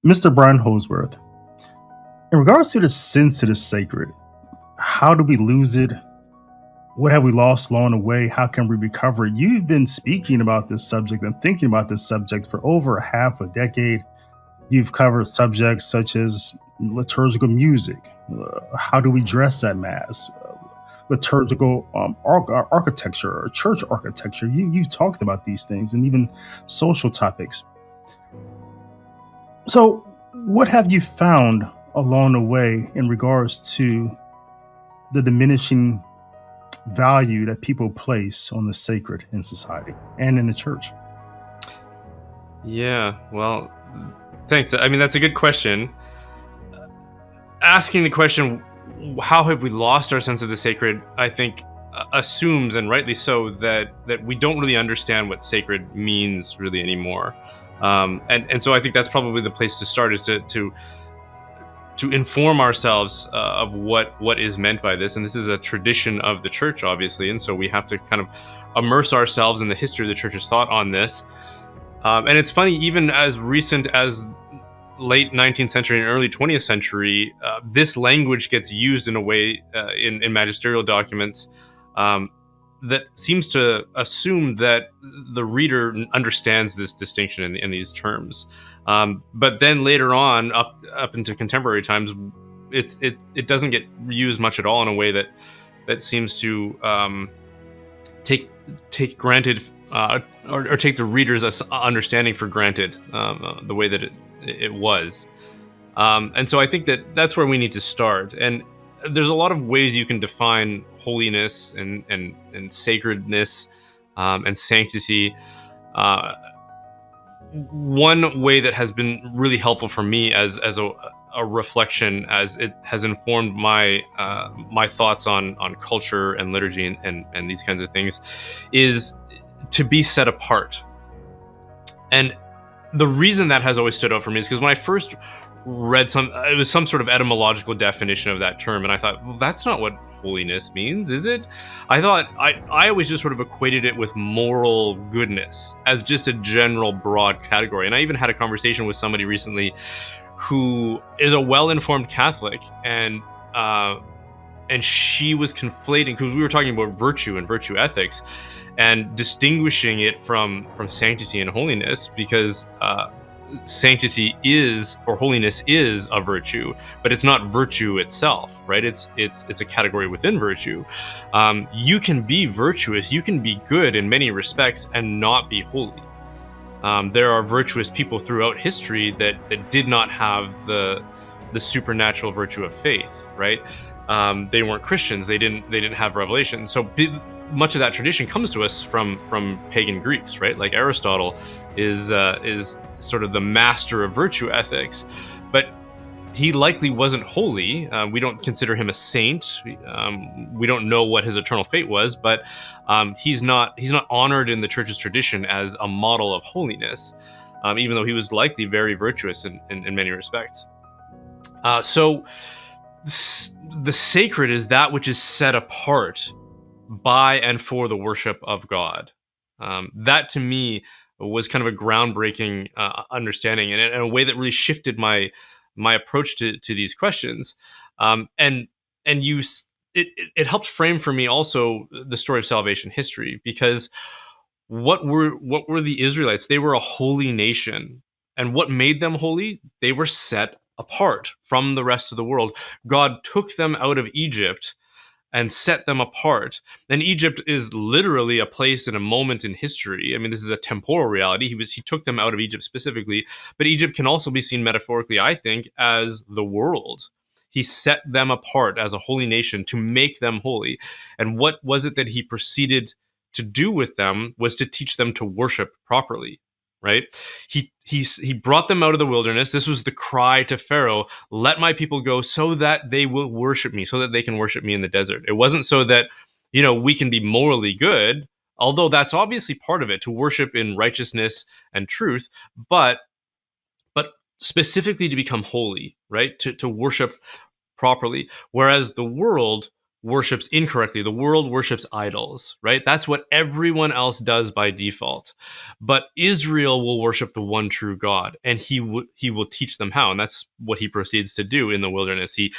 Mr. Brian Holdsworth, in regards to the sense of the sacred, how do we lose it? What have we lost along the way? How can we recover it? You've been speaking about this subject and thinking about this subject for over half a decade. You've covered subjects such as liturgical music. How do we dress at Mass? Liturgical architecture or church architecture. You've talked about these things and even social topics. So, what have you found along the way in regards to the diminishing value that people place on the sacred in society and in the church? Yeah, well, thanks. I mean, that's a good question. Asking the question, how have we lost our sense of the sacred, I think assumes, and rightly so, that we don't really understand what sacred means really anymore. And so I think that's probably the place to start, is to inform ourselves of what is meant by this. And this is a tradition of the church, obviously, and so we have to kind of immerse ourselves in the history of the church's thought on this. And it's funny, even as recent as late 19th century and early 20th century, this language gets used in a way in magisterial documents that seems to assume that the reader understands this distinction in these terms. But then later on, up into contemporary times, it doesn't get used much at all, in a way that seems to take granted, or take the reader's understanding for granted, the way that it was. And so I think that's where we need to start. And there's a lot of ways you can define holiness and sacredness, and sanctity. One way that has been really helpful for me as a reflection, as it has informed my thoughts on culture and liturgy and these kinds of things, is to be set apart. And the reason that has always stood out for me is because when I first read it was some sort of etymological definition of that term, and I thought, well, that's not what holiness means, is it? I always just sort of equated it with moral goodness as just a general broad category. And I even had a conversation with somebody recently who is a well-informed Catholic, and she was conflating, because we were talking about virtue and virtue ethics, and distinguishing it from sanctity and holiness, because sanctity is, or holiness is, a virtue, but it's not virtue itself, right? It's a category within virtue. You can be virtuous, you can be good in many respects, and not be holy. There are virtuous people throughout history that did not have the supernatural virtue of faith, right? They weren't Christians. They didn't have revelation. So much of that tradition comes to us from pagan Greeks, right? Like Aristotle is sort of the master of virtue ethics, but he likely wasn't holy. We don't consider him a saint. We don't know what his eternal fate was, but he's not honored in the church's tradition as a model of holiness, even though he was likely very virtuous in many respects. So the sacred is that which is set apart by and for the worship of God. That to me was kind of a groundbreaking understanding, and in a way that really shifted my approach to these questions. And it helped frame for me also the story of salvation history, because what were the Israelites? They were a holy nation, and what made them holy? They were set apart from the rest of the world. God took them out of Egypt and set them apart. And Egypt is literally a place and a moment in history. I mean, this is a temporal reality. He took them out of Egypt specifically, but Egypt can also be seen metaphorically, I think, as the world. He set them apart as a holy nation to make them holy. And what was it that he proceeded to do with them? Was to teach them to worship properly, right? He brought them out of the wilderness. This was the cry to Pharaoh: let my people go so that they will worship me, so that they can worship me in the desert. It wasn't so that, we can be morally good, although that's obviously part of it, to worship in righteousness and truth, but specifically to become holy, right? To worship properly. Whereas the world worships incorrectly. The world worships idols, right? That's what everyone else does by default. But Israel will worship the one true God, and he will teach them how, and that's what he proceeds to do in the wilderness. He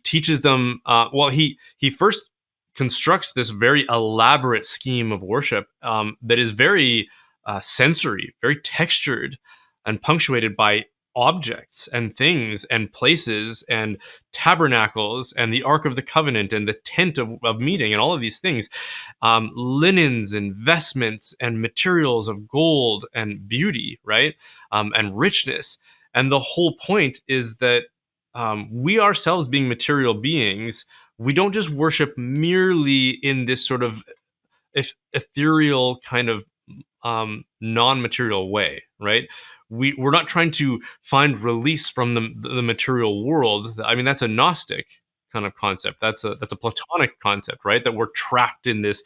teaches them. He first constructs this very elaborate scheme of worship that is very sensory, very textured, and punctuated by objects and things and places and tabernacles and the Ark of the Covenant and the tent of meeting and all of these things, linens and vestments and materials of gold and beauty, right? And richness. And the whole point is that we ourselves, being material beings, we don't just worship merely in this sort of ethereal kind of non-material way, right? We're not trying to find release from the material world. I mean, that's a Gnostic kind of concept. That's a Platonic concept, right? That we're trapped in this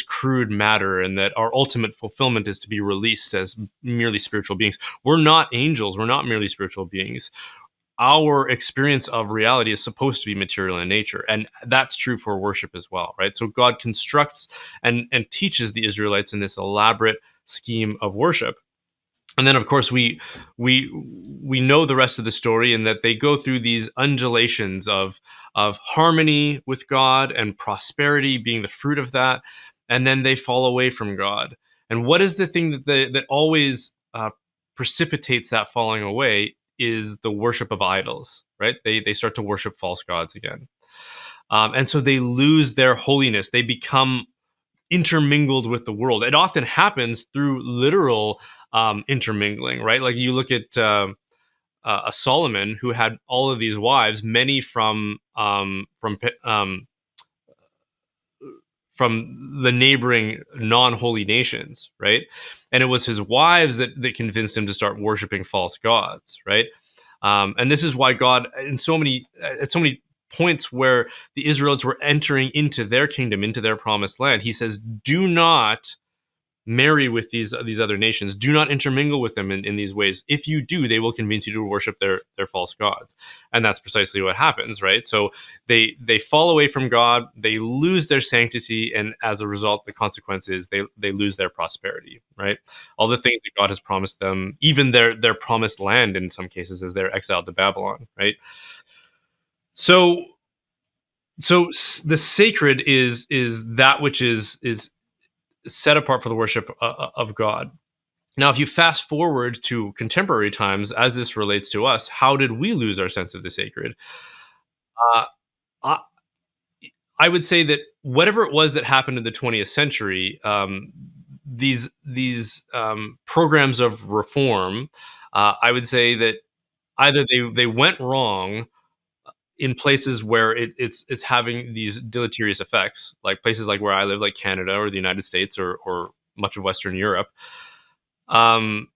crude matter, and that our ultimate fulfillment is to be released as merely spiritual beings. We're not angels. We're not merely spiritual beings. Our experience of reality is supposed to be material in nature, and that's true for worship as well, right? So God constructs and teaches the Israelites in this elaborate scheme of worship. And then, of course, we know the rest of the story, in that they go through these undulations of harmony with God and prosperity being the fruit of that, and then they fall away from God. And what is the thing that always precipitates that falling away is the worship of idols, right? They start to worship false gods again, and so they lose their holiness. They become intermingled with the world. It often happens through literal intermingling, right? Like you look at a Solomon who had all of these wives, many from the neighboring non-holy nations, right? And it was his wives that convinced him to start worshiping false gods, right? And this is why God, in so many at so many points where the Israelites were entering into their kingdom, into their promised land, he says, "Do not marry with these other nations. Do not intermingle with them in these ways. If you do, they will convince you to worship their false gods." And that's precisely what happens, right? So they fall away from God, they lose their sanctity, and as a result, the consequence is they lose their prosperity, right? All the things that God has promised them, even their promised land in some cases, as they're exiled to Babylon, right? So the sacred is that which is set apart for the worship of God. Now, if you fast forward to contemporary times, as this relates to us, how did we lose our sense of the sacred? Uh, I, I would say that whatever it was that happened in the 20th century, these programs of reform, I would say that either they went wrong in places where it's having these deleterious effects, like places like where I live, like Canada or the United States or much of Western Europe. Um,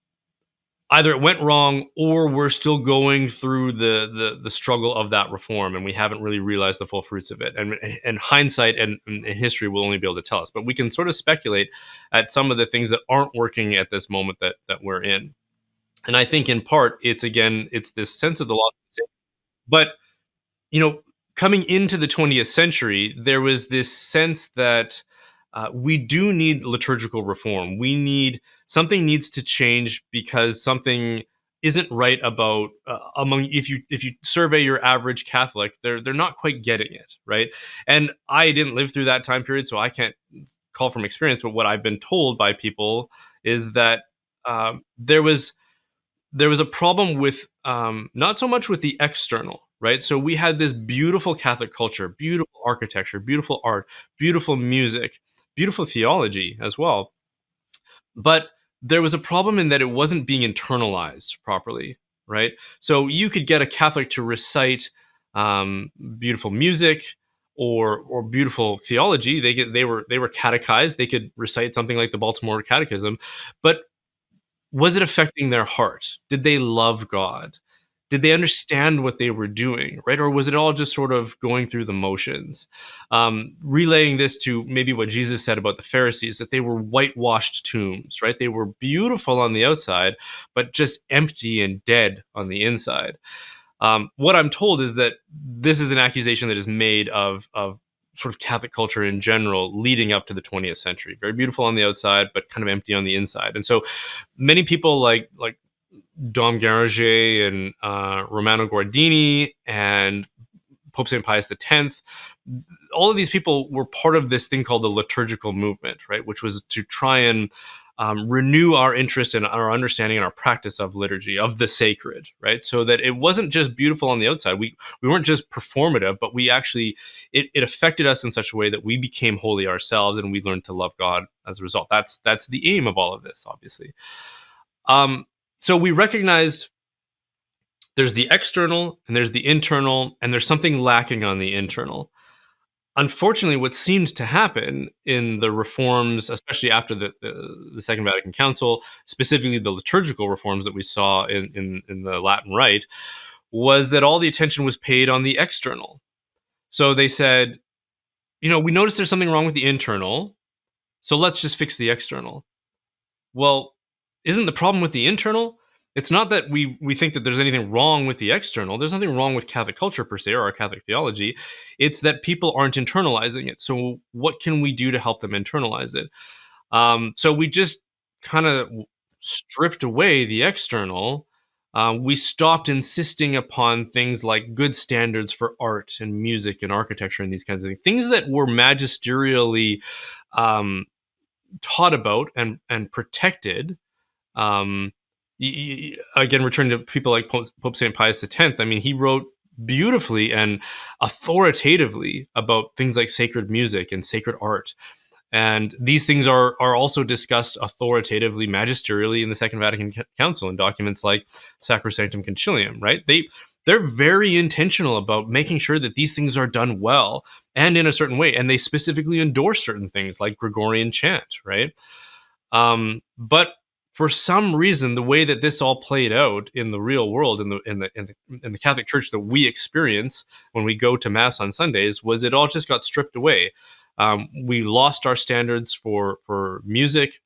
Either it went wrong, or we're still going through the struggle of that reform, and we haven't really realized the full fruits of it. And hindsight and history will only be able to tell us, but we can sort of speculate at some of the things that aren't working at this moment that we're in. And I think in part it's this sense of the loss. But you know, coming into the 20th century, there was this sense that we do need liturgical reform. Something needs to change, because something isn't right about among if you survey your average Catholic, they're not quite getting it right. And I didn't live through that time period, so I can't call from experience. But what I've been told by people is that there was a problem with not so much with the external, right? So we had this beautiful Catholic culture, beautiful architecture, beautiful art, beautiful music, beautiful theology as well. But there was a problem in that it wasn't being internalized properly, right? So you could get a Catholic to recite beautiful music or beautiful theology. They were catechized. They could recite something like the Baltimore Catechism, but was it affecting their heart? Did they love God? Did they understand what they were doing, right? Or was it all just sort of going through the motions? Relaying this to maybe what Jesus said about the Pharisees, that they were whitewashed tombs, right? They were beautiful on the outside, but just empty and dead on the inside. What I'm told is that this is an accusation that is made of sort of Catholic culture in general leading up to the 20th century. Very beautiful on the outside, but kind of empty on the inside. And so many people like Dom Guéranger and Romano Guardini and Pope St. Pius X, all of these people were part of this thing called the liturgical movement, right? Which was to try and renew our interest in our understanding and our practice of liturgy, of the sacred, right? So that it wasn't just beautiful on the outside. We weren't just performative, but we actually it affected us in such a way that we became holy ourselves, and we learned to love God as a result. That's the aim of all of this, obviously. So we recognize there's the external and there's the internal, and there's something lacking on the internal. Unfortunately, what seemed to happen in the reforms, especially after the Second Vatican Council, specifically the liturgical reforms that we saw in the Latin Rite, was that all the attention was paid on the external. So they said, we noticed there's something wrong with the internal, so let's just fix the external. Well, isn't the problem with the internal? It's not that we think that there's anything wrong with the external. There's nothing wrong with Catholic culture per se or our Catholic theology. It's that people aren't internalizing it. So what can we do to help them internalize it? So we just kind of stripped away the external. We stopped insisting upon things like good standards for art and music and architecture and these kinds of things that were magisterially taught about and protected. Um, Again, returning to people like Pope St. Pius X, I mean, he wrote beautifully and authoritatively about things like sacred music and sacred art. And these things are also discussed authoritatively, magisterially in the Second Vatican Council in documents like Sacrosanctum Concilium, right? They're very intentional about making sure that these things are done well and in a certain way. And they specifically endorse certain things like Gregorian chant, right? But for some reason, the way that this all played out in the real world, in the Catholic Church that we experience when we go to Mass on Sundays, was it all just got stripped away. We lost our standards for music,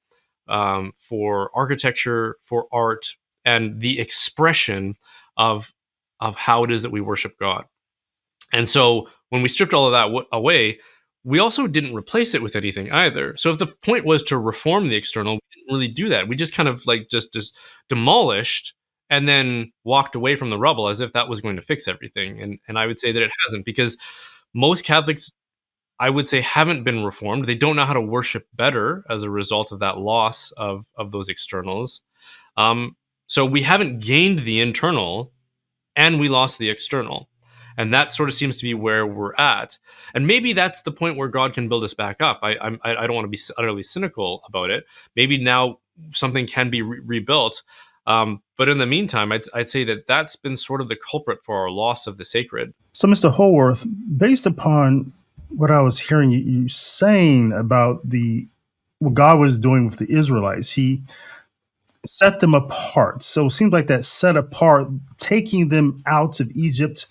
for architecture, for art, and the expression of how it is that we worship God. And so when we stripped all of that away, we also didn't replace it with anything either. So if the point was to reform the external, we didn't really do that. We just kind of like just demolished and then walked away from the rubble as if that was going to fix everything. And I would say that it hasn't, because most Catholics, I would say, haven't been reformed. They don't know how to worship better as a result of that loss of those externals. So we haven't gained the internal, and we lost the external. And that sort of seems to be where we're at. And maybe that's the point where God can build us back up. I don't want to be utterly cynical about it. Maybe now something can be rebuilt. But in the meantime, I'd say that that's been sort of the culprit for our loss of the sacred. So, Mr. Holdsworth, based upon what I was hearing you saying about what God was doing with the Israelites, He set them apart. So it seems like that set apart, taking them out of Egypt,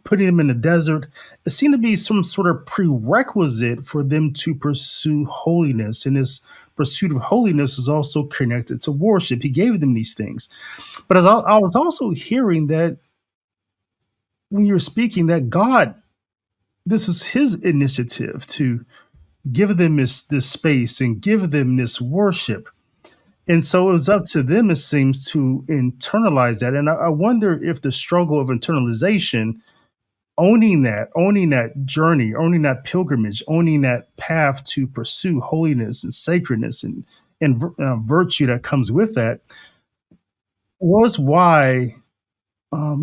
putting them in the desert, it seemed to be some sort of prerequisite for them to pursue holiness. And this pursuit of holiness is also connected to worship. He gave them these things. But as I was also hearing that when you're speaking, that God, this is His initiative to give them this space and give them this worship. And so it was up to them, it seems, to internalize that. And I wonder if the struggle of internalization, owning that journey, owning that pilgrimage, owning that path to pursue holiness and sacredness and virtue that comes with that, was why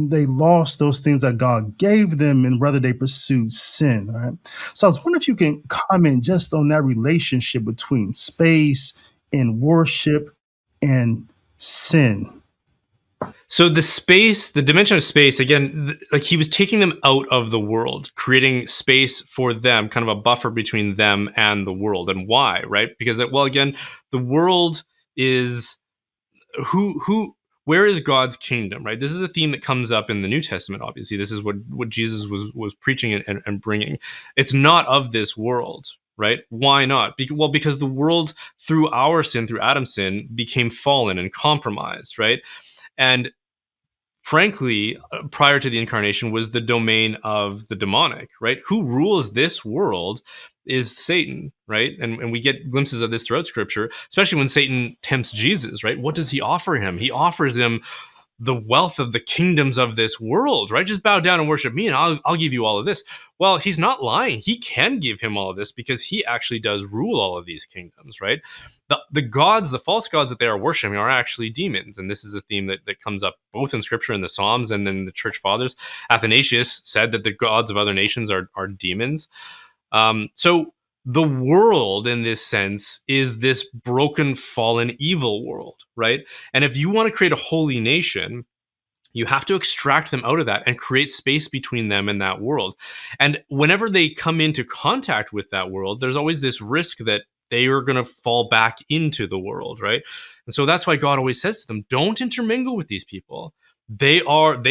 they lost those things that God gave them, and rather they pursued sin. Right? So I was wondering if you can comment just on that relationship between space and worship and sin. So the dimension of space, again, like he was taking them out of the world, creating space for them, kind of a buffer between them and the world. And why, right? Because, well, again, the world is where is God's kingdom, right? This is a theme that comes up in the New Testament. Obviously, this is what Jesus was preaching and bringing. It's not of this world, right? Why not? Because the world, through our sin, through Adam's sin, became fallen and compromised, right? And frankly, prior to the incarnation, was the domain of the demonic, right? Who rules this world is Satan, right? And we get glimpses of this throughout Scripture, especially when Satan tempts Jesus, right? What does he offer him? He offers him the wealth of the kingdoms of this world, right? Just bow down and worship me, and I'll give you all of this. Well, he's not lying. He can give him all of this because he actually does rule all of these kingdoms, right? The gods, the false gods that they are worshiping are actually demons. And this is a theme that comes up both in scripture and the Psalms and then the church fathers. Athanasius said that the gods of other nations are demons. So the world in this sense is this broken, fallen, evil world, right? And if you want to create a holy nation, you have to extract them out of that and create space between them and that world. And whenever they come into contact with that world, there's always this risk that they are going to fall back into the world, right? And so that's why God always says to them, don't intermingle with these people. They are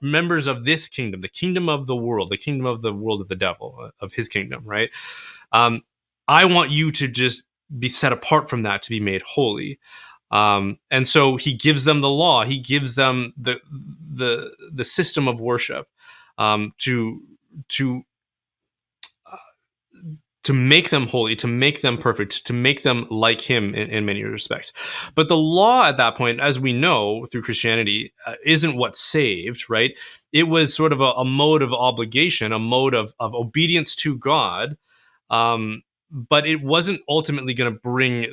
members of this kingdom, the kingdom of the world of the devil, of his kingdom, right? um, I want you to just be set apart from that, to be made holy. And so he gives them the law. He gives them the system of worship, to to to make them holy, to make them perfect, to make them like him in many respects. But the law at that point, as we know through Christianity, isn't what saved, right? It was sort of a mode of obligation, a mode of obedience to God. But it wasn't ultimately going to bring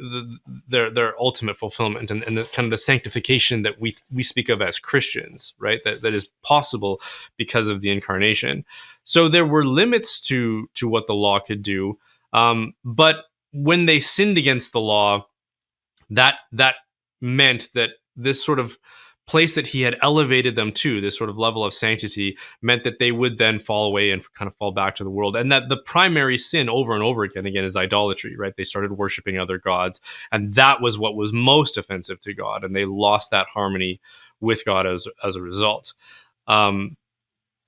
their ultimate fulfillment and the kind of the sanctification that we speak of as Christians, right? That is possible because of the incarnation. So there were limits to what the law could do. But when they sinned against the law, that meant that this sort of place that he had elevated them to, this sort of level of sanctity, meant that they would then fall away and kind of fall back to the world. And that the primary sin over and over again is idolatry, right? They started worshiping other gods, and that was what was most offensive to God, and they lost that harmony with God as a result. Um,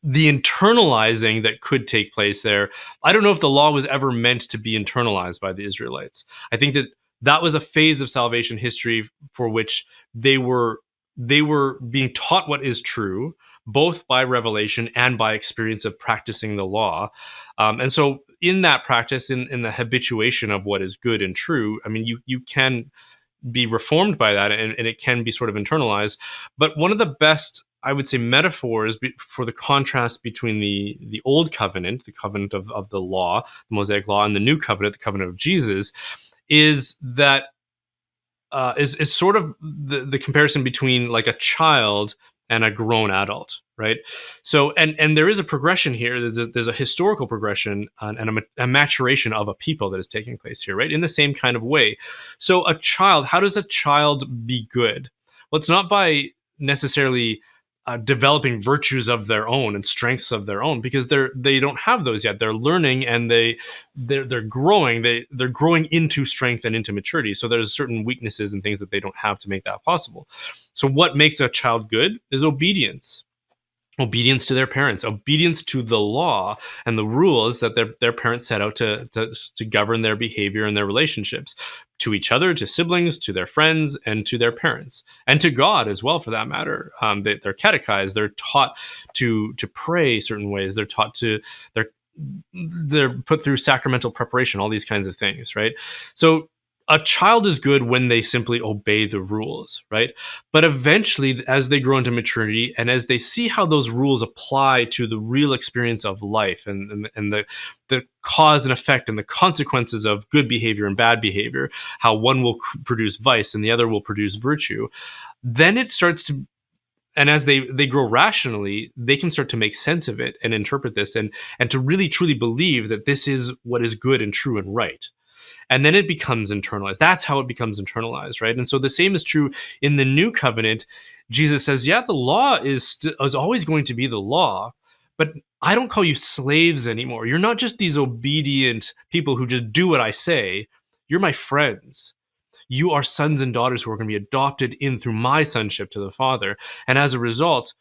the internalizing that could take place there, I don't know if the law was ever meant to be internalized by the Israelites. I think that was a phase of salvation history for which they were being taught what is true, both by revelation and by experience of practicing the law. And so in that practice, in the habituation of what is good and true, I mean, you can be reformed by that, and it can be sort of internalized. But one of the best, I would say, metaphors for the contrast between the old covenant, the covenant of the law, the Mosaic law, and the new covenant, the covenant of Jesus, is that is sort of the comparison between like a child and a grown adult, right? So and there is a progression here. There's a historical progression and a maturation of a people that is taking place here, right? In the same kind of way. So a child, how does a child be good? Well, it's not by necessarily developing virtues of their own and strengths of their own, because they don't have those yet. They're learning, and they're growing. They're growing into strength and into maturity. So there's certain weaknesses and things that they don't have to make that possible. So what makes a child good is obedience to their parents, obedience to the law and the rules that their parents set out to govern their behavior and their relationships to each other, to siblings, to their friends, and to their parents, and to God as well, for that matter. They're catechized. They're taught to pray certain ways. They're they're put through sacramental preparation, all these kinds of things, right? So a child is good when they simply obey the rules, right? But eventually, as they grow into maturity and as they see how those rules apply to the real experience of life, and the cause and effect and the consequences of good behavior and bad behavior, how one will produce vice and the other will produce virtue, then it starts to, and as they grow rationally, they can start to make sense of it and interpret this, and to really truly believe that this is what is good and true and right. And then it becomes internalized. That's how it becomes internalized, right? And so the same is true in the new covenant. Jesus says, yeah, the law is always going to be the law, but I don't call you slaves anymore. You're not just these obedient people who just do what I say. You're my friends. You are sons and daughters who are going to be adopted in through my sonship to the Father. And as a result,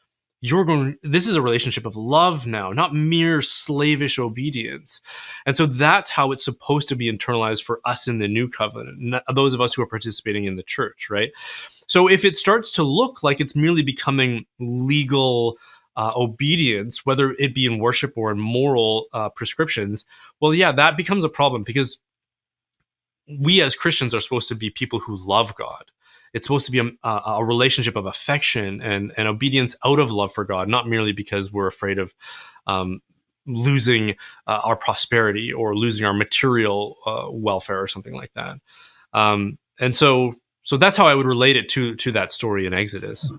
this is a relationship of love now, not mere slavish obedience. And so that's how it's supposed to be internalized for us in the new covenant, those of us who are participating in the church, right? So if it starts to look like it's merely becoming legal obedience, whether it be in worship or in moral prescriptions, well, yeah, that becomes a problem, because we as Christians are supposed to be people who love God. It's supposed to be a relationship of affection and obedience out of love for God, not merely because we're afraid of um, losing our prosperity or losing our material welfare or something like that. And so that's how I would relate it to that story in Exodus.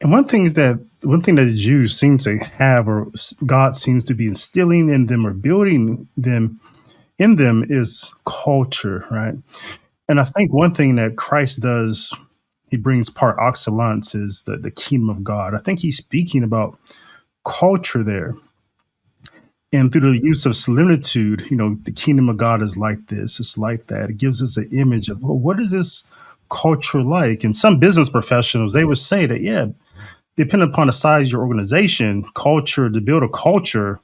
And one thing that the Jews seem to have, or God seems to be instilling in them or building them in them, is culture, right? And I think one thing that Christ does, he brings par excellence, is the kingdom of God. I think he's speaking about culture there. And through the use of similitude, the kingdom of God is like this, it's like that. It gives us an image of, well, what is this culture like? And some business professionals, they would say that, yeah, depending upon the size of your organization, culture, to build a culture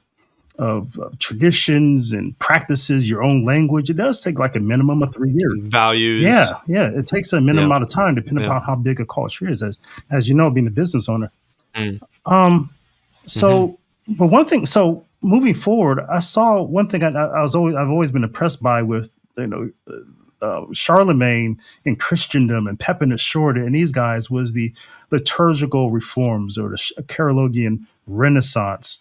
of traditions and practices, your own language, it does take like a minimum of 3 years. Values. Yeah, it takes a minimum Yeah. amount of time, depending Yeah. upon how big a culture is, as you know, being a business owner. Mm. Um, so, but one thing, so moving forward, I saw one thing I've always been impressed by with, Charlemagne and Christendom and Pepin and Shorter and these guys, was the liturgical reforms, or the Carolingian Renaissance.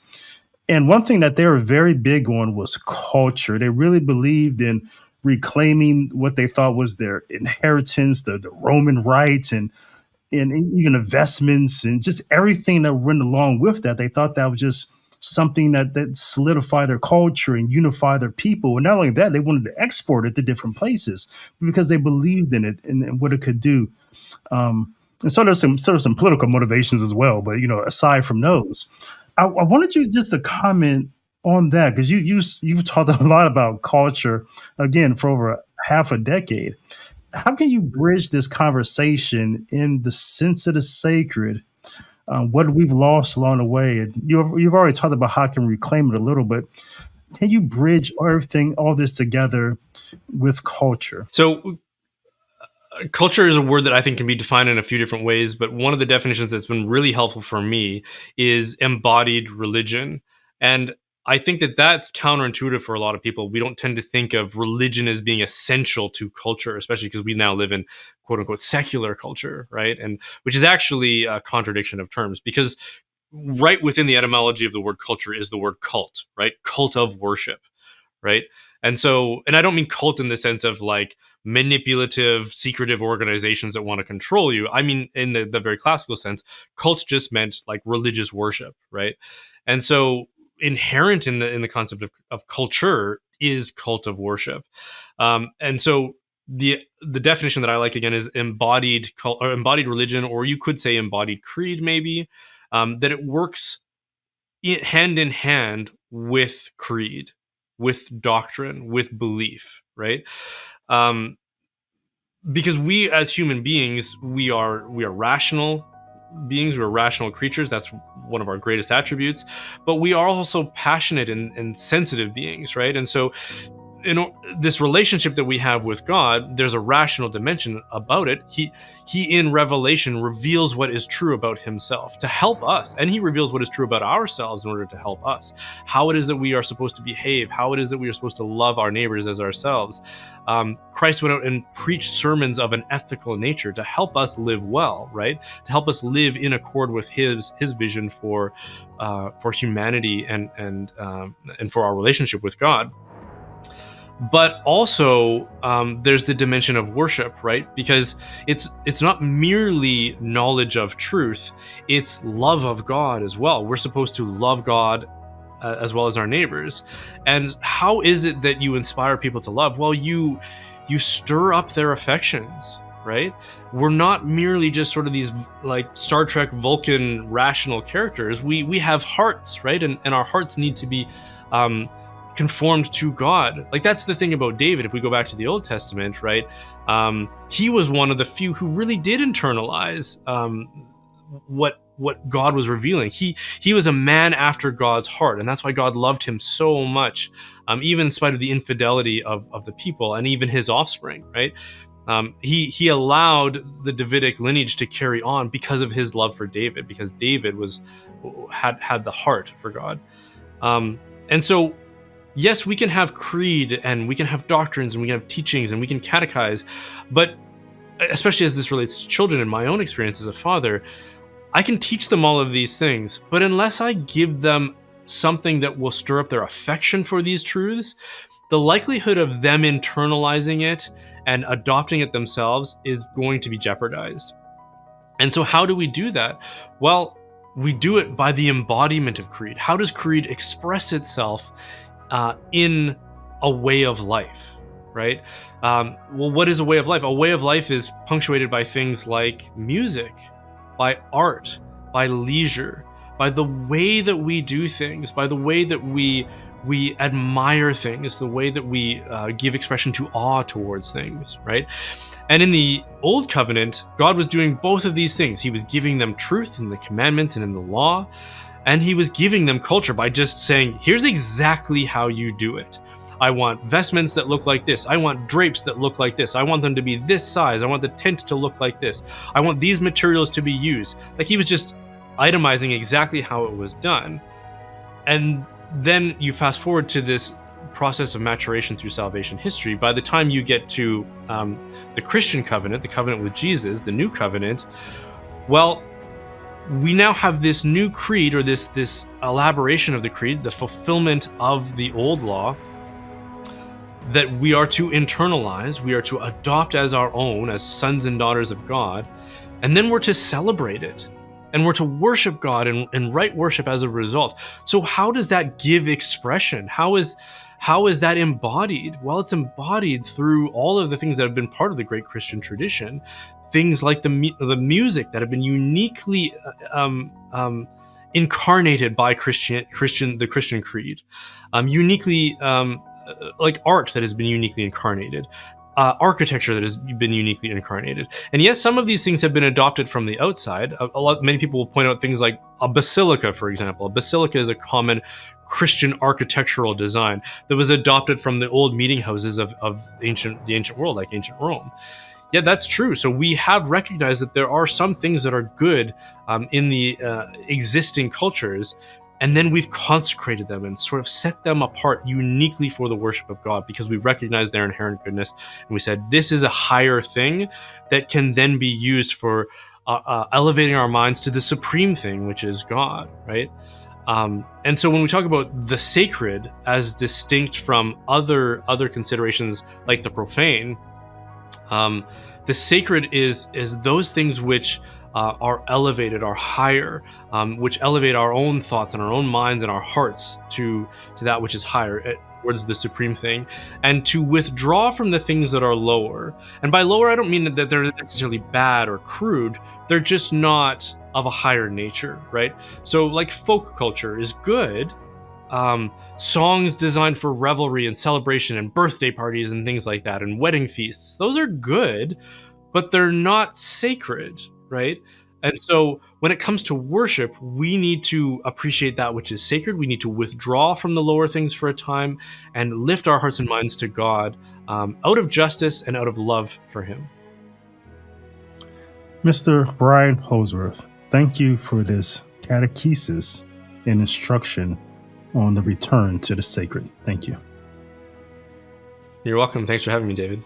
And one thing that they were very big on was culture. They really believed in reclaiming what they thought was their inheritance, the Roman rights, and even investments, and just everything that went along with that. They thought that was just something that solidified their culture and unify their people. And not only that, they wanted to export it to different places because they believed in it and what it could do. And so there's some political motivations as well. But aside from those, I wanted you just to comment on that, because you've talked a lot about culture again for over half a decade. How can you bridge this conversation in the sense of the sacred? What we've lost along the way, and you've already talked about how I can reclaim it a little, but can you bridge all this together with culture? So culture is a word that I think can be defined in a few different ways, but one of the definitions that's been really helpful for me is embodied religion. And I think that that's counterintuitive for a lot of people. We don't tend to think of religion as being essential to culture, especially because we now live in quote unquote secular culture, right? And which is actually a contradiction of terms, because right within the etymology of the word culture is the word cult, right? Cult of worship, right? And I don't mean cult in the sense of like manipulative, secretive organizations that want to control you. I mean, in the very classical sense, cult just meant like religious worship, right? And so inherent in the concept of culture is cult of worship. And so the definition that I like again is embodied religion, or you could say embodied creed, maybe, that it works hand in hand with creed, with doctrine, with belief, right? Um, because we as human beings, we are rational beings, we're rational creatures. That's one of our greatest attributes. But we are also passionate and sensitive beings, right? And so this relationship that we have with God, there's a rational dimension about it. He in revelation reveals what is true about himself to help us, and he reveals what is true about ourselves in order to help us. How it is that we are supposed to behave, how it is that we are supposed to love our neighbors as ourselves. Christ went out and preached sermons of an ethical nature to help us live well, right? To help us live in accord with his vision for humanity and for our relationship with God. But also there's the dimension of worship, right? Because it's not merely knowledge of truth, it's love of God as well. We're supposed to love God as well as our neighbors. And how is it that you inspire people to love? Well, you stir up their affections, right? We're not merely just sort of these like Star Trek Vulcan rational characters. We have hearts, right? And our hearts need to be conformed to God. Like that's the thing about David. If we go back to the Old Testament, right? He was one of the few who really did internalize what God was revealing. He was a man after God's heart, and that's why God loved him so much, even in spite of the infidelity of the people and even his offspring, right? He allowed the Davidic lineage to carry on because of his love for David, because David had the heart for God. And so, yes, we can have creed and we can have doctrines and we can have teachings and we can catechize, but especially as this relates to children, in my own experience as a father, I can teach them all of these things, but unless I give them something that will stir up their affection for these truths, the likelihood of them internalizing it and adopting it themselves is going to be jeopardized. And so, how do we do that? Well, we do it by the embodiment of creed. How does creed express itself in a way of life, right? Well, what is a way of life? A way of life is punctuated by things like music, by art, by leisure, by the way that we do things, by the way that we admire things, the way that we give expression to awe towards things, right? And in the Old Covenant, God was doing both of these things. He was giving them truth in the commandments and in the law, and he was giving them culture by just saying, here's exactly how you do it. I want vestments that look like this. I want drapes that look like this. I want them to be this size. I want the tent to look like this. I want these materials to be used. Like, he was just itemizing exactly how it was done. And then you fast forward to this process of maturation through salvation history. By the time you get to the Christian covenant, the covenant with Jesus, the new covenant, well, we now have this new creed, or this elaboration of the creed, the fulfillment of the old law, that we are to internalize, we are to adopt as our own, as sons and daughters of God, and then we're to celebrate it. And we're to worship God and right worship as a result. So how does that give expression? How is that embodied? Well, it's embodied through all of the things that have been part of the great Christian tradition. Things like the music that have been uniquely incarnated by the Christian creed, uniquely like art that has been uniquely incarnated. Architecture that has been uniquely incarnated. And yes, some of these things have been adopted from the outside. Many people will point out things like a basilica, for example. A basilica is a common Christian architectural design that was adopted from the old meeting houses of the ancient world, like ancient Rome. Yeah, that's true. So we have recognized that there are some things that are good in the existing cultures, and then we've consecrated them and sort of set them apart uniquely for the worship of God, because we recognize their inherent goodness. And we said, this is a higher thing that can then be used for elevating our minds to the supreme thing, which is God, right? And so when we talk about the sacred as distinct from other considerations like the profane, the sacred is those things which are elevated, are higher, which elevate our own thoughts and our own minds and our hearts to that which is higher, towards the supreme thing, and to withdraw from the things that are lower. And by lower, I don't mean that they're necessarily bad or crude. They're just not of a higher nature, right? So like folk culture is good. Songs designed for revelry and celebration and birthday parties and things like that, and wedding feasts, those are good, but they're not sacred, right? And so when it comes to worship, we need to appreciate that which is sacred. We need to withdraw from the lower things for a time and lift our hearts and minds to God, out of justice and out of love for him. Mr. Brian Holdsworth, thank you for this catechesis and instruction on the return to the sacred. Thank you. You're welcome. Thanks for having me, David.